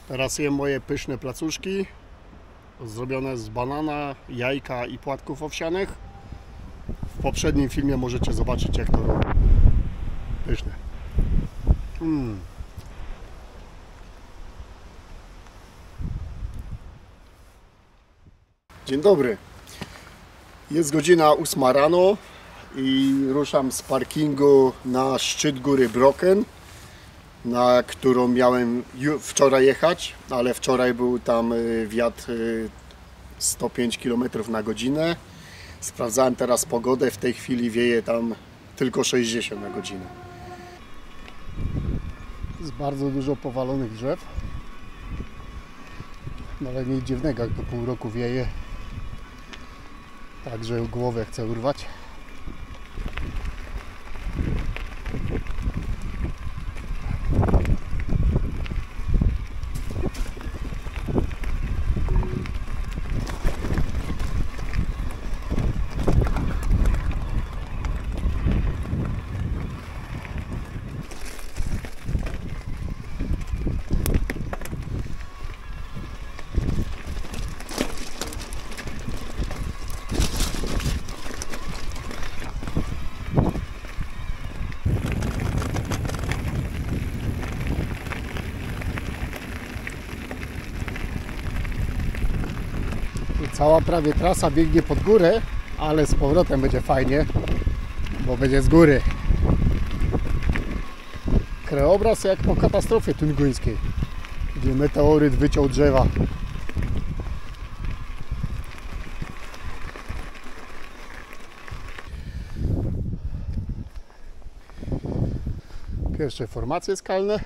Teraz jem moje pyszne placuszki zrobione z banana, jajka i płatków owsianych. W poprzednim filmie możecie zobaczyć, jak to robię. Pyszne. Dzień dobry. Jest godzina 8 rano i ruszam z parkingu na szczyt góry Brocken, na którą miałem wczoraj jechać, ale wczoraj był tam wiatr 105 km na godzinę. Sprawdzałem teraz pogodę, w tej chwili wieje tam tylko 60 na godzinę. Jest bardzo dużo powalonych drzew, no ale nic dziwnego, jak to pół roku wieje, także głowę chcę urwać. Cała prawie trasa biegnie pod górę, ale z powrotem będzie fajnie, bo będzie z góry. Krajobraz jak po katastrofie tunguńskiej, gdzie meteoryt wyciął drzewa. Pierwsze formacje skalne.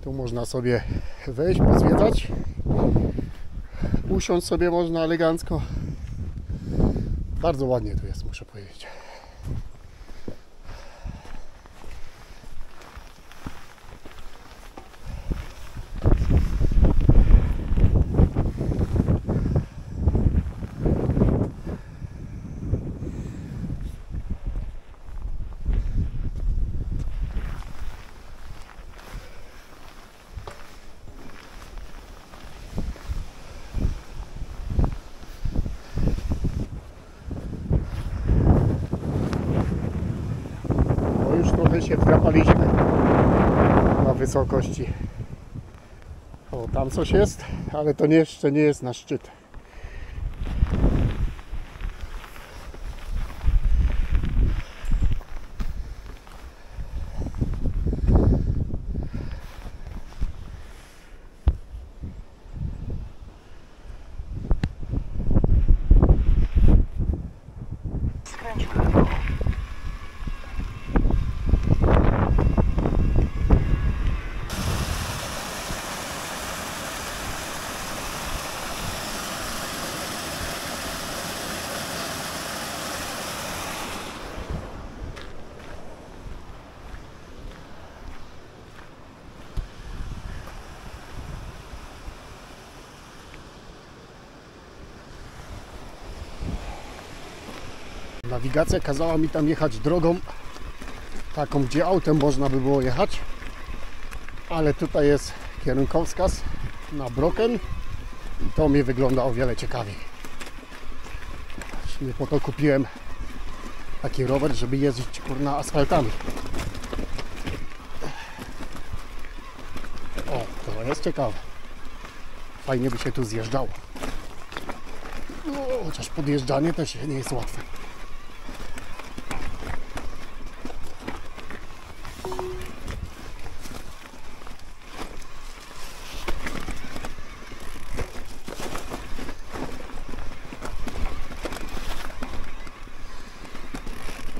Tu można sobie wejść, pozwiedzać. Usiąść sobie można elegancko. Bardzo ładnie tu jest, muszę powiedzieć. Już trochę się wdrapaliśmy na wysokości. O, tam coś jest, ale to jeszcze nie jest na szczyt. Skręć w lewo. Nawigacja kazała mi tam jechać drogą taką, gdzie autem można by było jechać, ale tutaj jest kierunkowskaz na Brocken i to mi wygląda o wiele ciekawiej. Właśnie po to kupiłem taki rower, żeby jeździć kurna asfaltami. O, to jest ciekawe. Fajnie by się tu zjeżdżało. No, chociaż podjeżdżanie też nie jest łatwe.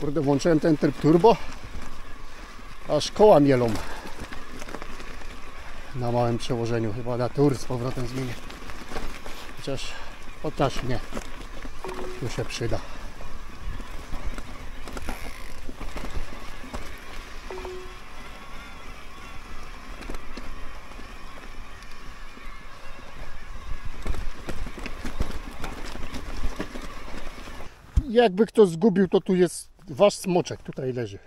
Kurde, włączyłem ten tryb turbo, aż koła mielą na małym przełożeniu. Chyba na tur z powrotem zmienię. Chociaż nie, tu się przyda. Jakby kto zgubił, to tu jest wasz smoczek, tutaj leży.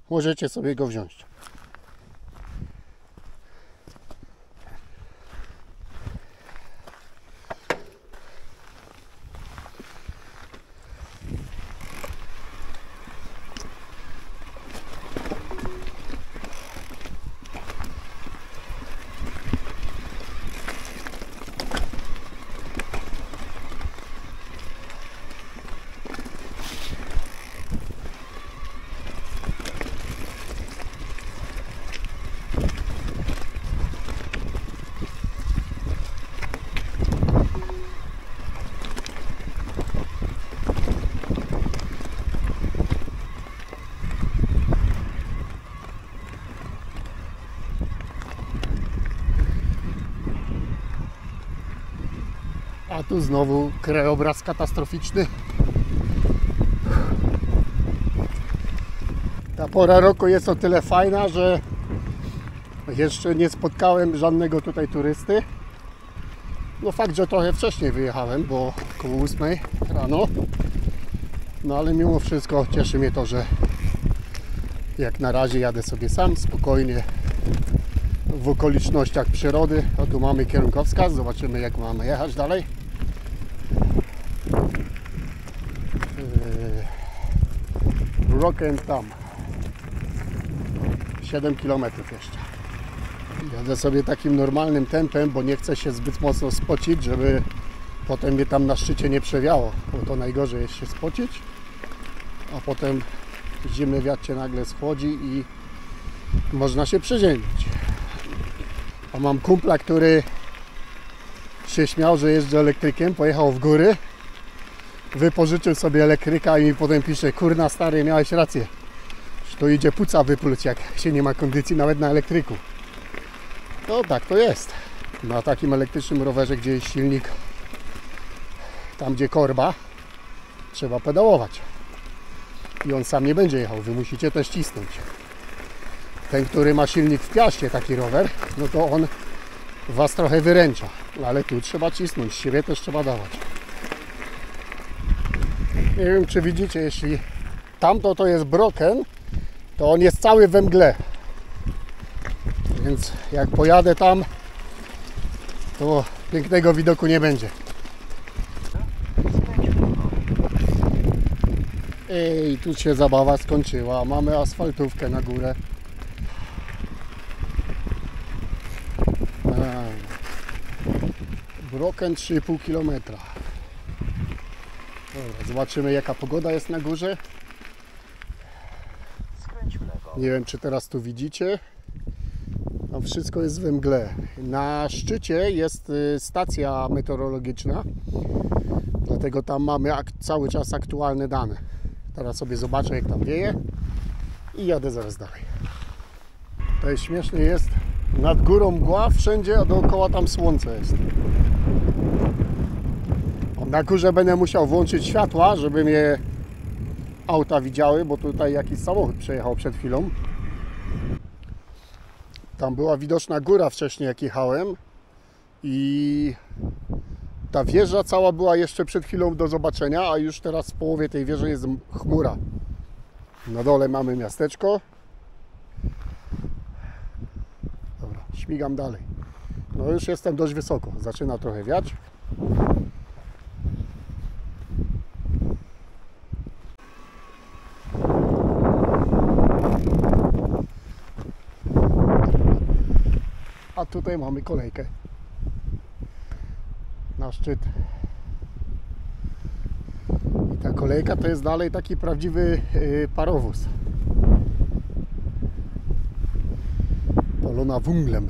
Możecie sobie go wziąć. A tu znowu krajobraz katastroficzny. Ta pora roku jest o tyle fajna, że jeszcze nie spotkałem żadnego tutaj turysty. No fakt, że trochę wcześniej wyjechałem, bo około 8 rano. No ale mimo wszystko cieszy mnie to, że jak na razie jadę sobie sam, spokojnie w okolicznościach przyrody. O, tu mamy kierunkowskaz, zobaczymy jak mamy jechać dalej. Broken tam 7 km jeszcze. Jadę sobie takim normalnym tempem, bo nie chcę się zbyt mocno spocić, żeby potem mnie tam na szczycie nie przewiało, bo to najgorzej jest się spocić, a potem zimny wiatr cię nagle schłodzi i można się przeziębić. A mam kumpla, który się śmiał, że jeżdżę elektrykiem, pojechał w góry, wypożyczył sobie elektryka i mi potem pisze: kurna stary, miałeś rację, że to idzie płuca wypluć, jak się nie ma kondycji nawet na elektryku. No tak to jest. Na takim elektrycznym rowerze, gdzie jest silnik, tam gdzie korba, trzeba pedałować. I on sam nie będzie jechał, wy musicie też cisnąć. Ten, który ma silnik w piaście, taki rower, no to on was trochę wyręcza. Ale tu trzeba cisnąć, siebie też trzeba dawać. Nie wiem, czy widzicie, jeśli tamto to jest Broken, to on jest cały we mgle. Więc jak pojadę tam, to pięknego widoku nie będzie. Ej, tu się zabawa skończyła. Mamy asfaltówkę na górę. Broken 3,5 km. Dobra, zobaczymy jaka pogoda jest na górze. Skręć w lewo. Nie wiem, czy teraz tu widzicie. Tam wszystko jest we mgle. Na szczycie jest stacja meteorologiczna, dlatego tam mamy cały czas aktualne dane. Teraz sobie zobaczę jak tam wieje i jadę zaraz dalej. Tutaj śmiesznie jest, nad górą mgła wszędzie, a dookoła tam słońce jest. Na górze będę musiał włączyć światła, żeby mnie auta widziały, bo tutaj jakiś samochód przejechał przed chwilą. Tam była widoczna góra wcześniej jak jechałem i ta wieża cała była jeszcze przed chwilą do zobaczenia, a już teraz w połowie tej wieży jest chmura. Na dole mamy miasteczko. Dobra, śmigam dalej. No już jestem dość wysoko, zaczyna trochę wiać. A tutaj mamy kolejkę na szczyt. I ta kolejka to jest dalej taki prawdziwy parowóz. Palona węglem.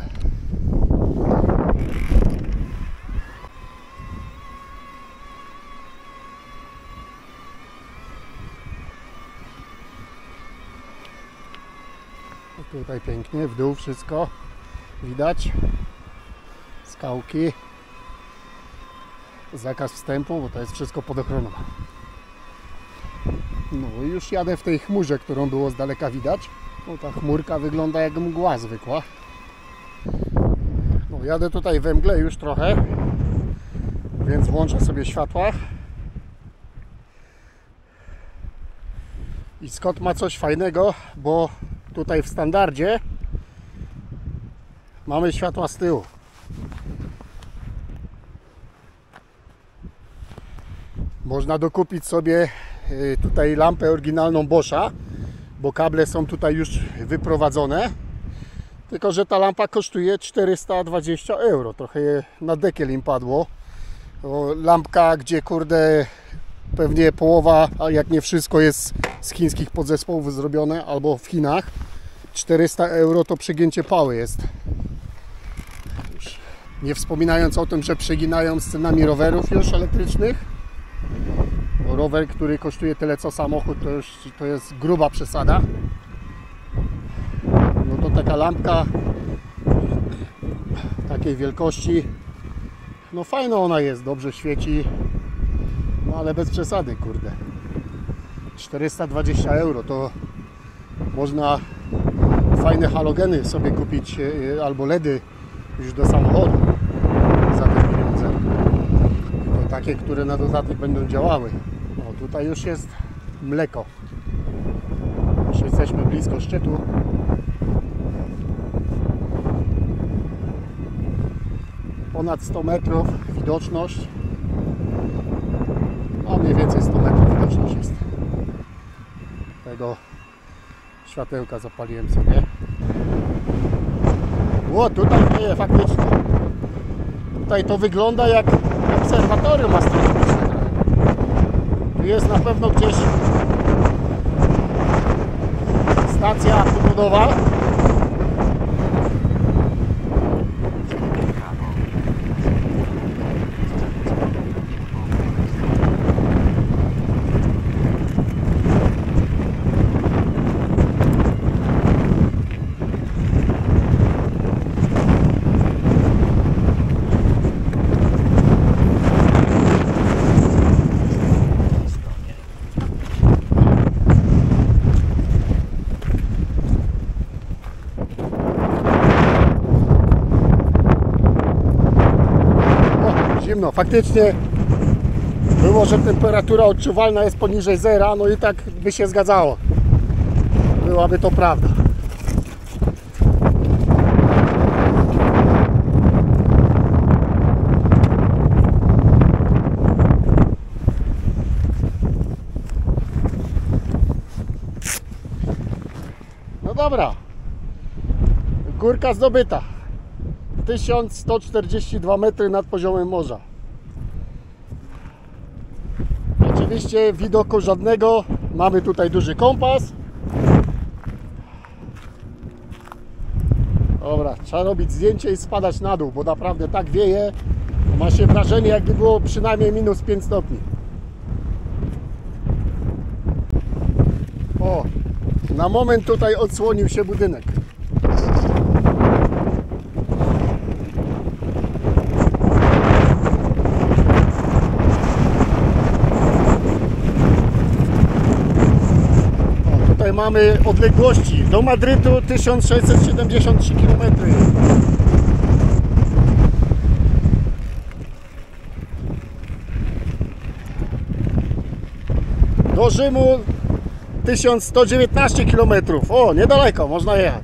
Tutaj pięknie, w dół wszystko widać. Skałki. Zakaz wstępu, bo to jest wszystko pod ochroną. No i już jadę w tej chmurze, którą było z daleka widać. No ta chmurka wygląda jak mgła zwykła. No jadę tutaj we mgle już trochę, więc włączę sobie światła. I Scott ma coś fajnego, bo tutaj w standardzie mamy światła z tyłu. Można dokupić sobie tutaj lampę oryginalną Boscha, bo kable są tutaj już wyprowadzone. Tylko że ta lampa kosztuje 420 euro. Trochę na dekiel im padło. Lampka, gdzie kurde pewnie połowa, a jak nie wszystko jest z chińskich podzespołów zrobione, albo w Chinach. 400 euro to przegięcie pały jest. Już nie wspominając o tym, że przeginają z cenami rowerów już elektrycznych. Bo rower, który kosztuje tyle co samochód, to jest gruba przesada. No to taka lampka takiej wielkości No fajna ona jest, dobrze świeci. No ale bez przesady, kurde. 420 euro to można fajne halogeny sobie kupić albo LEDy już do samochodu za te pieniądze. Tylko takie, które na dodatek będą działały. O, tutaj już jest mleko. Już jesteśmy blisko szczytu. Ponad 100 metrów widoczność. No mniej więcej 100 metrów widoczność jest. Tego światełka zapaliłem sobie. O, tutaj nie, faktycznie. Tutaj to wygląda jak obserwatorium astronomiczne. Tu jest na pewno gdzieś stacja pogodowa. Zimno, faktycznie było, że temperatura odczuwalna jest poniżej zera, no i tak by się zgadzało. Byłaby to prawda. No dobra, górka zdobyta. 1142 metry nad poziomem morza. Oczywiście widoku żadnego. Mamy tutaj duży kompas. Dobra, trzeba robić zdjęcie i spadać na dół, bo naprawdę tak wieje. Ma się wrażenie, jakby było przynajmniej minus 5 stopni. O, na moment tutaj odsłonił się budynek. Mamy odległości do Madrytu 1673 km. Do Rzymu 1119 km. O, niedaleko, można jechać.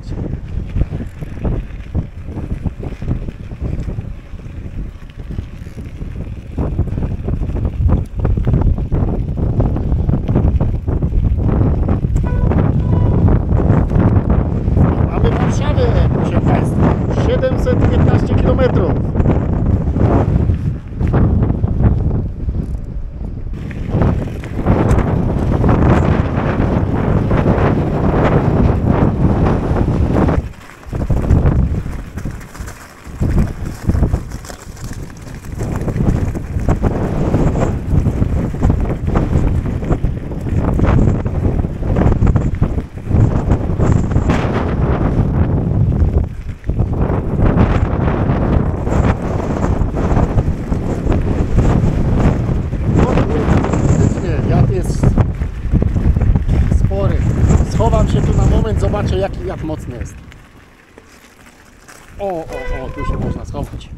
Proszę Państwa, 715 km. Schowam się tu na moment, zobaczę jaki wiatr mocny jest. O, tu się można schować.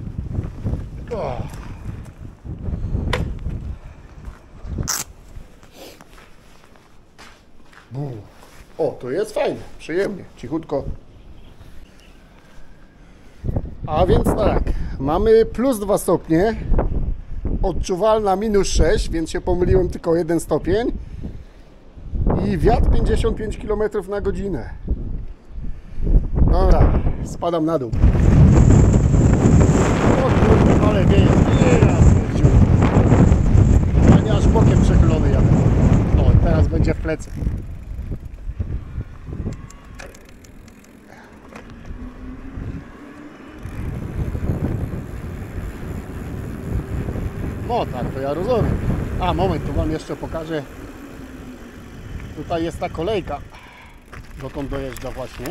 O, to jest fajnie, przyjemnie, cichutko. A więc tak, mamy plus 2 stopnie, odczuwalna minus 6, więc się pomyliłem tylko o 1 stopień. I wiatr 55 km na godzinę. Dobra, spadam na dół. O kurde, ale wieje. Ja nie aż bokiem przechylony jadę. O, teraz będzie w plecy. No tak, to ja rozumiem. A, moment, tu wam jeszcze pokażę. Tutaj jest ta kolejka, dokąd dojeżdża właśnie.